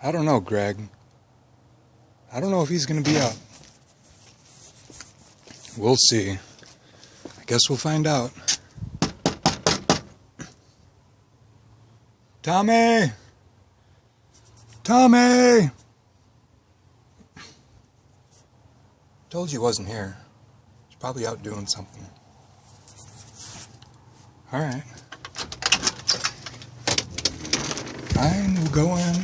I don't know, Greg. I don't know if he's going to be up. We'll see. I guess we'll find out. Tommy! Tommy! Told you he wasn't here. He's probably out doing something. Alright. Fine, we'll go in.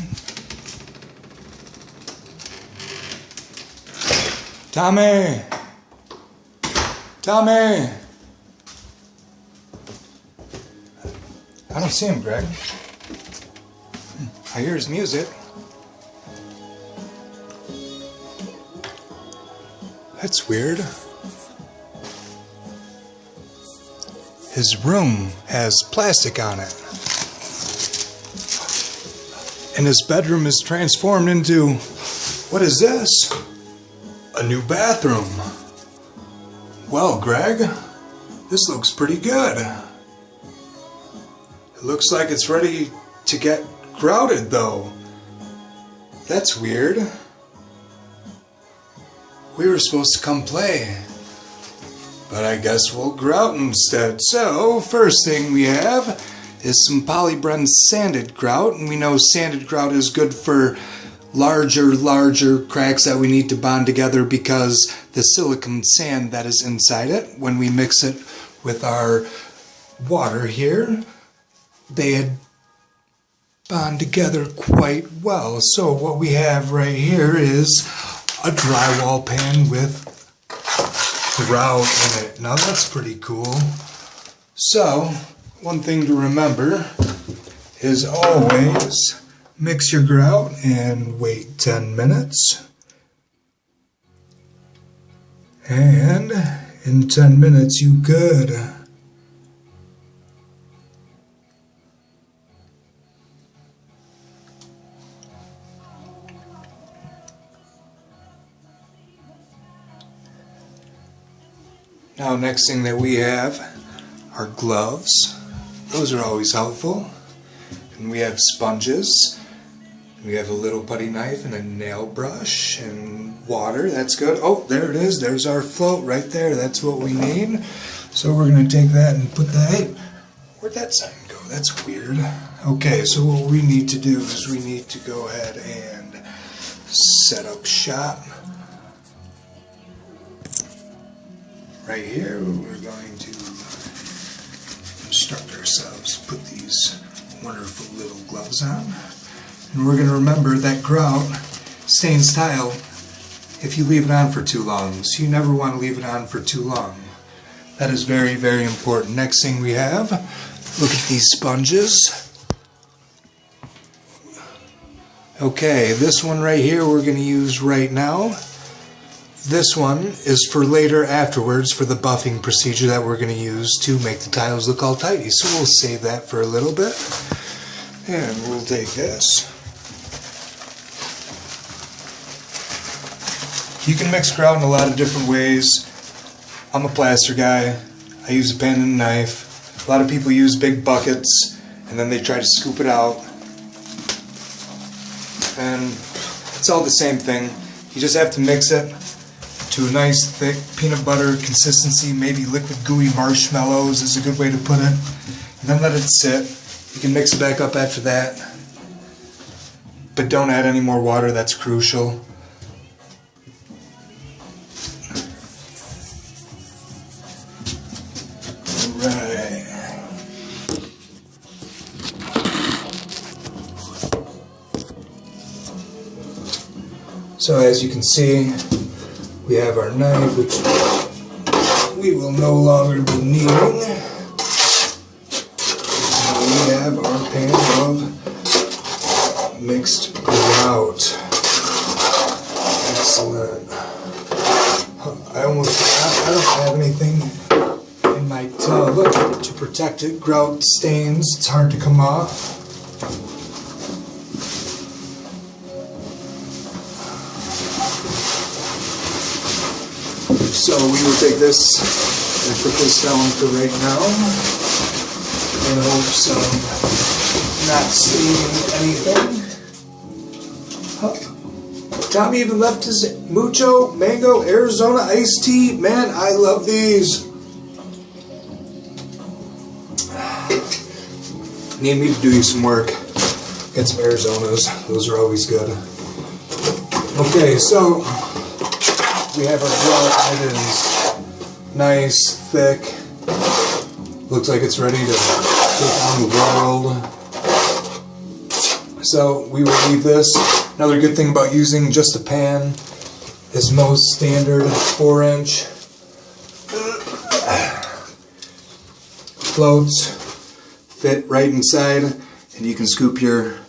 Tommy! Tommy! I don't see him, Greg. I hear his music. That's weird. His room has plastic on it. And his bedroom is transformed into, what is this? A new bathroom. Well, Greg, this looks pretty good. It looks like it's ready to get grouted, though. That's weird. We were supposed to come play, but I guess we'll grout instead. So, first thing we have is some Polybren sanded grout, and we know sanded grout is good for larger cracks that we need to bond together because the silicon sand that is inside it, when we mix it with our water here, they bond together quite well. So what we have right here is a drywall pan with grout in it. Now that's pretty cool. So one thing to remember is always mix your grout and wait 10 minutes. And in 10 minutes you good. Now, next thing that we have are gloves. Those are always helpful. And we have sponges. We have a little putty knife and a nail brush and water. That's good. Oh, there it is. There's our float right there. That's what we need. So we're going to take that and put that... Hey, where'd that sign go? That's weird. Okay, so what we need to do is we need to go ahead and set up shop. Right here, we're going to instruct ourselves to put these wonderful little gloves on. And we're going to remember that grout stains tile if you leave it on for too long. So you never want to leave it on for too long. That is very, very important. Next thing we have, look at these sponges. Okay, this one right here we're going to use right now. This one is for later afterwards for the buffing procedure that we're going to use to make the tiles look all tidy. So we'll save that for a little bit. And we'll take this. You can mix grout in a lot of different ways. I'm a plaster guy. I use a pen and a knife. A lot of people use big buckets and then they try to scoop it out. And it's all the same thing. You just have to mix it to a nice thick peanut butter consistency. Maybe liquid gooey marshmallows is a good way to put it. And then let it sit. You can mix it back up after that. But don't add any more water, that's crucial. Alright. So as you can see, we have our knife, which we will no longer be needing. And we have our pan of mixed grout. Excellent. I don't have anything in my tub to protect it. Grout stains, it's hard to come off. So we will take this and put this down for right now in hopes of not seeing anything. Tommy even left his Mucho Mango Arizona iced tea. Man, I love these. Need me to do you some work. Get some Arizonas. Those are always good. Okay, so we have our grout. It is nice, thick. Looks like it's ready to take on the world. So we will leave this. Another good thing about using just a pan is most standard 4-inch floats fit right inside, and you can scoop your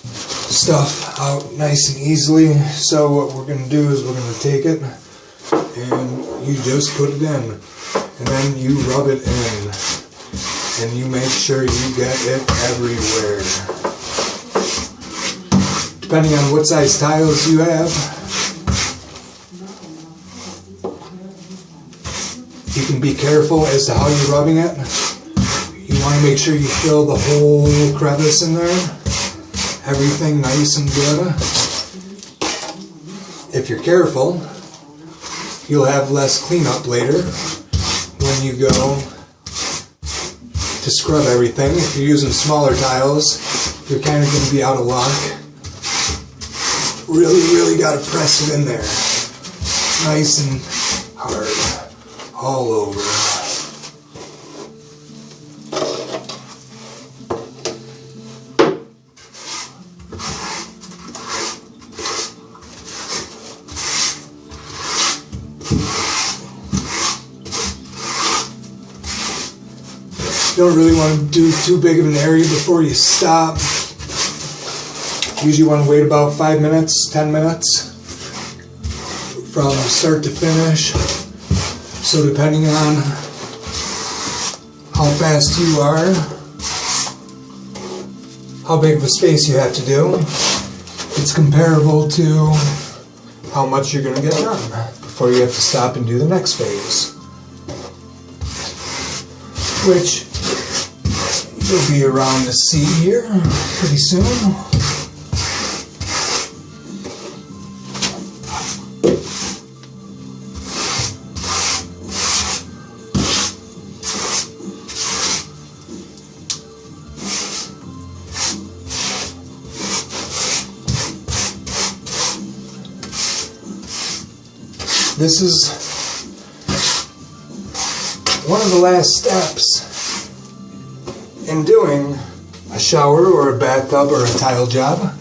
stuff out nice and easily. So what we're going to do is we're going to take it and you just put it in, and then you rub it in, and you make sure you get it everywhere. Depending on what size tiles you have, you can be careful as to how you're rubbing it. You want to make sure you fill the whole crevice in there. Everything nice and good. If you're careful, you'll have less cleanup later when you go to scrub everything. If you're using smaller tiles, you're kind of going to be out of luck. Really got to press it in there. Nice and hard. All over. You don't really want to do too big of an area before you stop. Usually want to wait about 5 minutes, 10 minutes from start to finish. So depending on how fast you are, how big of a space you have to do, it's comparable to how much you're going to get done before you have to stop and do the next phase, which you'll be around to see here pretty soon. This is one of the last steps in doing a shower or a bathtub or a tile job,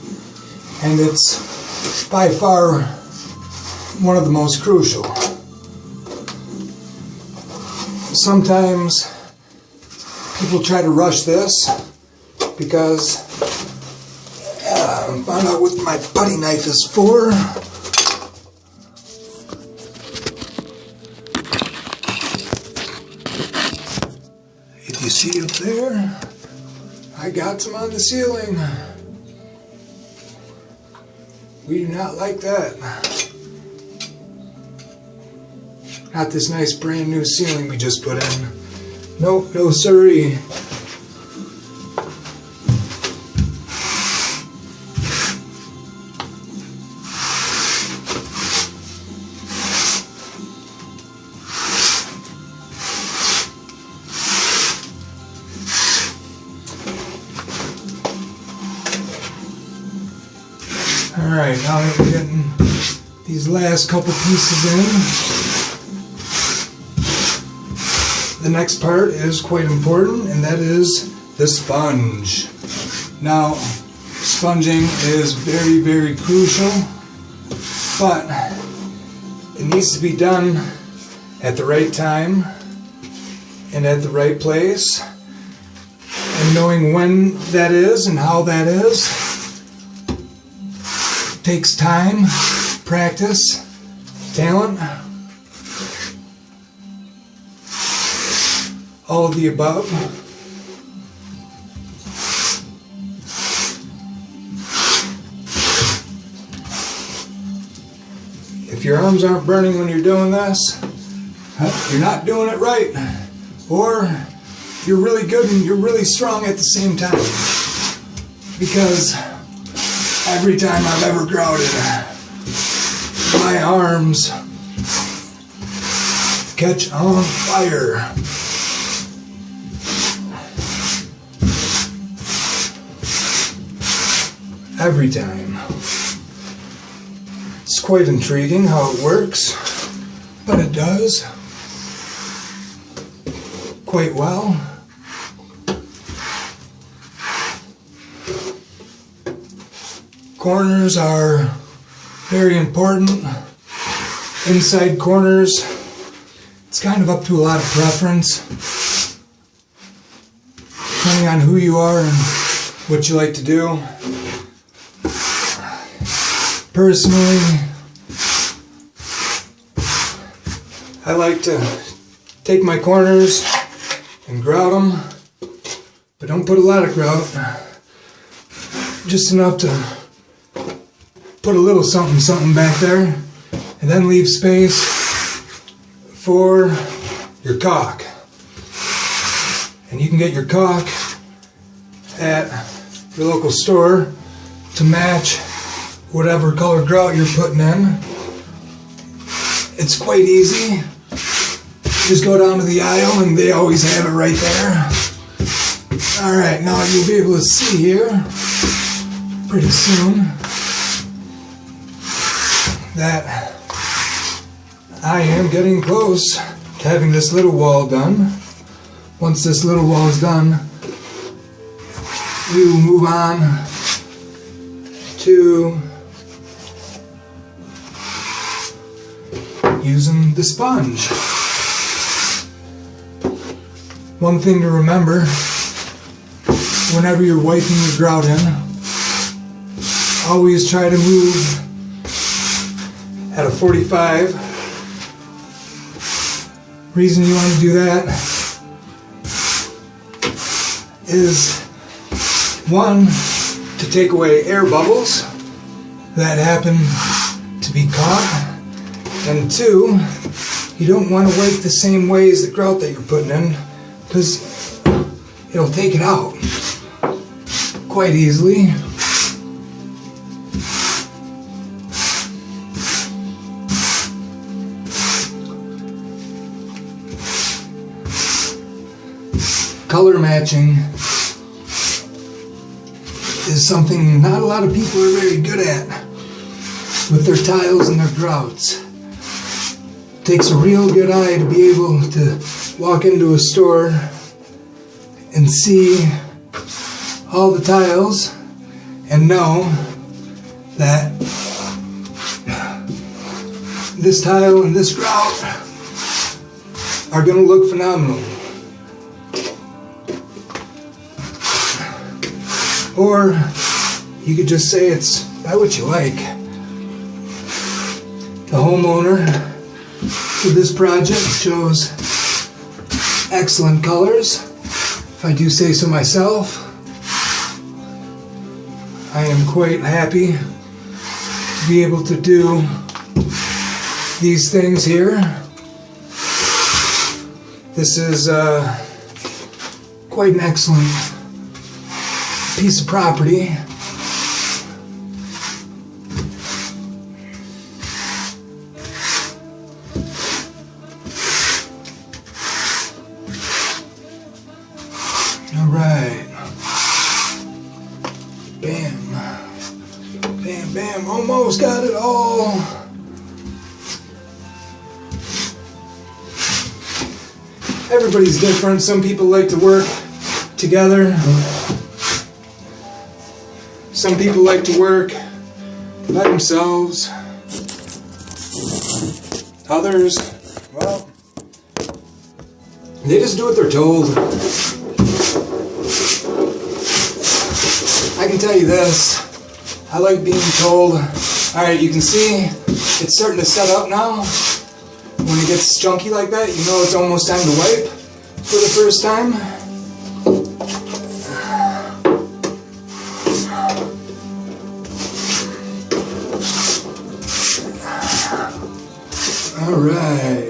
and it's by far one of the most crucial. Sometimes people try to rush this because I found out what my putty knife is for. You see up there? I got some on the ceiling. We do not like that. Not this nice brand new ceiling we just put in. Nope, no siree. Alright, now that we're getting these last couple pieces in, the next part is quite important, and that is the sponge. Now, sponging is very crucial, but it needs to be done at the right time and at the right place, and knowing when that is and how that is takes time, practice, talent, all of the above. If your arms aren't burning when you're doing this, you're not doing it right. Or you're really good and you're really strong at the same time. Because every time I've ever grouted, my arms catch on fire. Every time. It's quite intriguing how it works, but it does quite well. Corners are very important. Inside corners, it's kind of up to a lot of preference, depending on who you are and what you like to do. Personally, I like to take my corners and grout them, but don't put a lot of grout, just enough to put a little something back there, and then leave space for your caulk. And you can get your caulk at your local store to match whatever color grout you're putting in. It's quite easy. Just go down to the aisle and they always have it right there. Alright, now you'll be able to see here pretty soon that I am getting close to having this little wall done. Once this little wall is done, we will move on to using the sponge. One thing to remember whenever you're wiping your grout in, always try to move at a 45. Reason you want to do that is, one, to take away air bubbles that happen to be caught, and two, you don't want to wipe the same way as the grout that you're putting in, because it'll take it out quite easily. Color matching is something not a lot of people are very good at with their tiles and their grouts. It takes a real good eye to be able to walk into a store and see all the tiles and know that this tile and this grout are going to look phenomenal. Or you could just say it's by what you like. The homeowner for this project chose excellent colors, if I do say so myself. I am quite happy to be able to do these things here. This is quite an excellent piece of property. Alright. Bam. Bam, bam. Almost got it all. Everybody's different. Some people like to work together. Some people like to work by themselves. Others, well, they just do what they're told. I can tell you this, I like being told. Alright, you can see it's starting to set up now. When it gets chunky like that, you know it's almost time to wipe for the first time. Alright.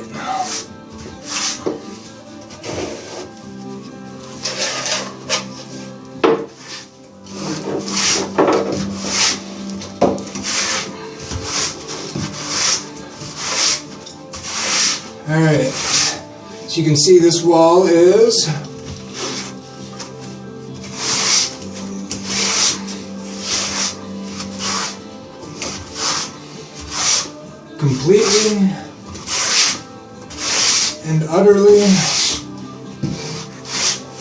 Alright, so you can see this wall is completely and utterly,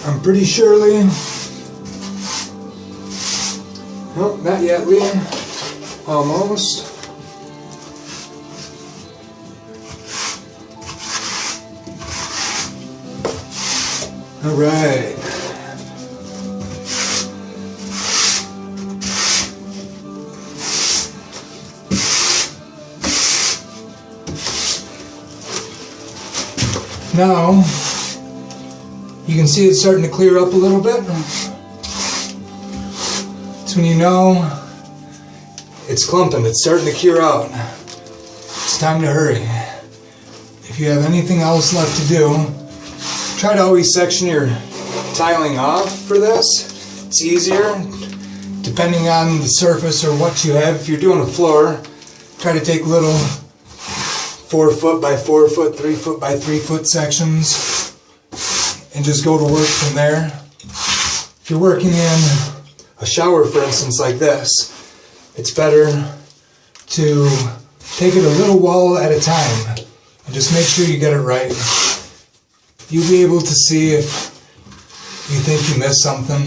I'm pretty surely, nope, not yet, Lee, almost. All right. Now, you can see it's starting to clear up a little bit. It's when you know it's clumping, it's starting to cure out. It's time to hurry. If you have anything else left to do, try to always section your tiling off for this. It's easier, depending on the surface or what you have. If you're doing a floor, try to take little 4 foot by 4 foot, 3 foot by 3 foot sections and just go to work from there. If you're working in a shower, for instance, like this, it's better to take it a little wall at a time and just make sure you get it right. You'll be able to see if you think you missed something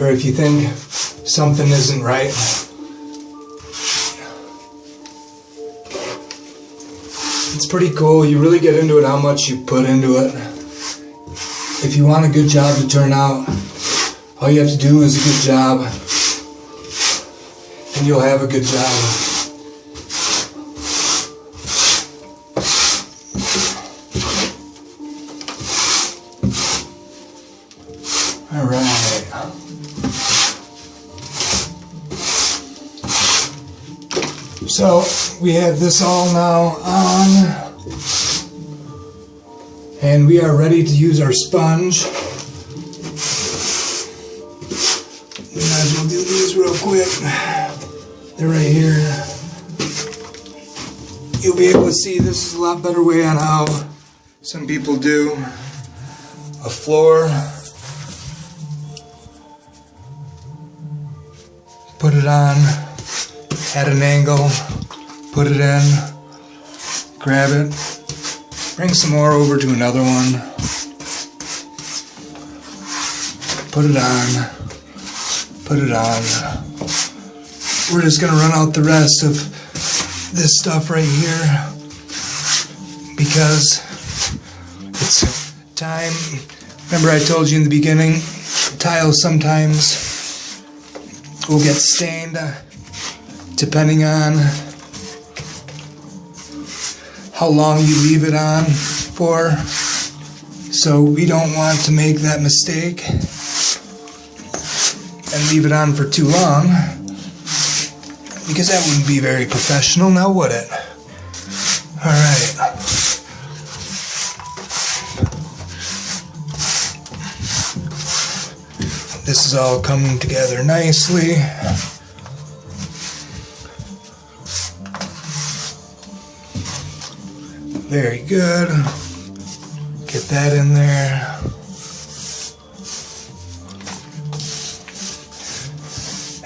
or if you think something isn't right. It's pretty cool. You really get into it how much you put into it. If you want a good job to turn out, all you have to do is a good job and you'll have a good job. Alright. So we have this all now on, and we are ready to use our sponge. We might as well do these real quick. They're right here. You'll be able to see this is a lot better way on how some people do a floor. Put it on at an angle, put it in, grab it, bring some more over to another one, put it on, put it on. We're just going to run out the rest of this stuff right here because it's time. Remember I told you in the beginning, tiles sometimes will get stained depending on how long you leave it on for. So we don't want to make that mistake and leave it on for too long, because that wouldn't be very professional, now would it? Alright. This is all coming together nicely. Very good. Get that in there.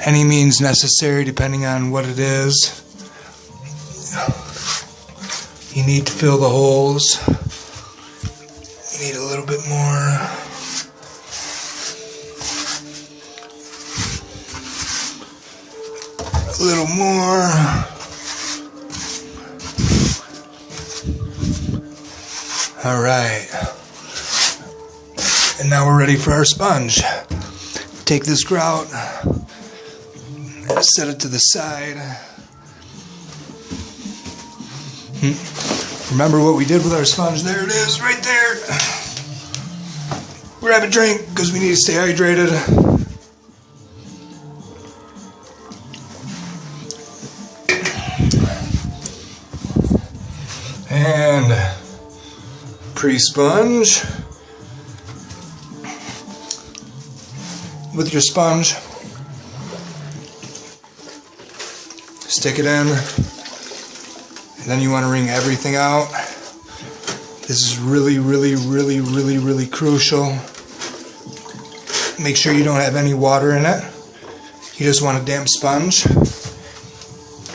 Any means necessary depending on what it is. You need to fill the holes. You need a little bit more. A little more. All right. And now we're ready for our sponge. Take this grout, set it to the side. Remember what we did with our sponge? There it is, right there. Grab a drink because we need to stay hydrated. And pre-sponge with your sponge. Stick it in, and then you want to wring everything out. This is really, really, really, really, really crucial. Make sure you don't have any water in it. You just want a damp sponge.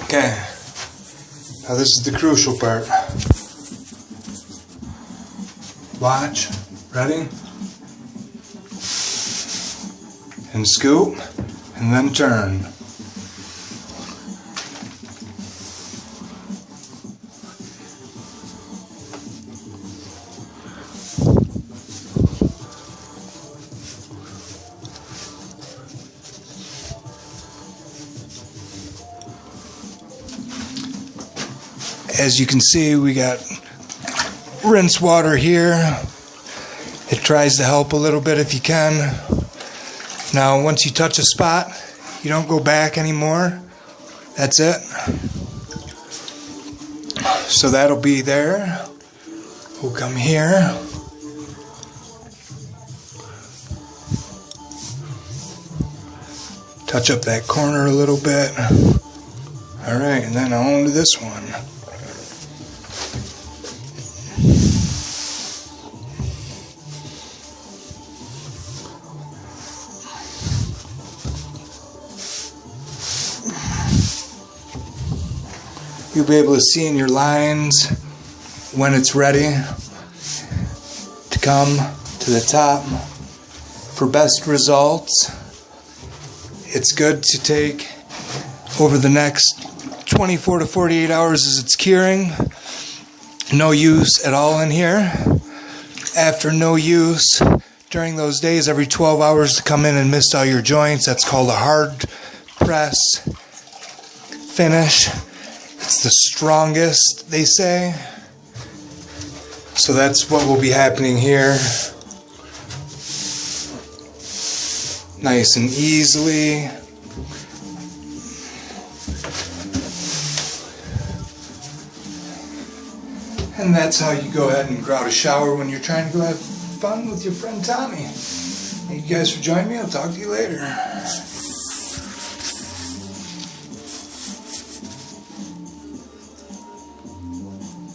Okay. Now this is the crucial part. Watch. Ready? And scoop. And then turn. As you can see, we got rinse water here. It tries to help a little bit if you can. Now, once you touch a spot, you don't go back anymore. That's it. So that'll be there. We'll come here. Touch up that corner a little bit. Alright, and then on to this one. You'll be able to see in your lines when it's ready to come to the top. For best results, it's good to take over the next 24 to 48 hours as it's curing. No use at all in here. After no use, during those days, every 12 hours to come in and mist all your joints. That's called a hard press finish. It's the strongest, they say. So that's what will be happening here. Nice and easily. And that's how you go ahead and grout a shower when you're trying to go have fun with your friend Tommy. Thank you guys for joining me. I'll talk to you later.